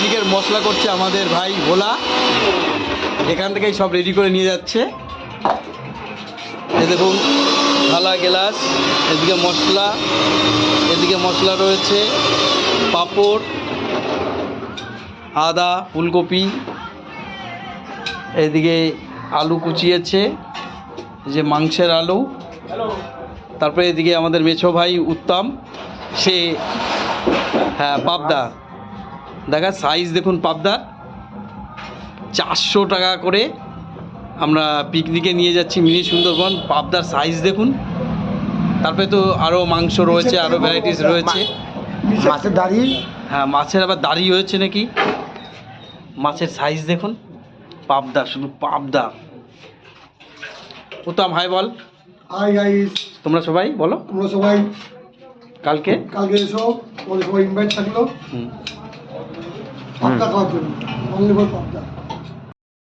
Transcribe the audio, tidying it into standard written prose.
পিকনিকের মশলা করছে আমাদের ভাই ভোলা, এখান থেকেই সব রেডি করে নিয়ে যাচ্ছে। এই দেখুন থালা গ্লাস, এদিকে মশলা রয়েছে, পাঁপড়, আদা, ফুলকপি, এদিকে আলু কুচিয়েছে, যে মাংসের আলু। তারপরে এদিকে আমাদের মেছো ভাই উত্তম, সে হ্যাঁ পাবদা, দেখা সাইজ দেখুন পাবদা 400 টাকা করে আমরা পিকনিকে নিয়ে যাচ্ছি মিনি সুন্দরবন। পাবদার সাইজ দেখুন। তারপরে তো আরও মাংস রয়েছে, আরও ভ্যারাইটিস রয়েছে। মাছের দাড়ি, হ্যাঁ মাছের আবার দাড়ি হয়েছে নাকি। মাছের সাইজ দেখুন, পাবদা, শুধু পাবদা। উত্তম হাই বল। হাই গাইস, তোমরা সবাই বলো, তোমরা সবাই কালকে এসো, তোমাদের সবাই ইনভাইট থাকলো পাবদা খাওয়ার জন্য, অনলি ফর পাবদা।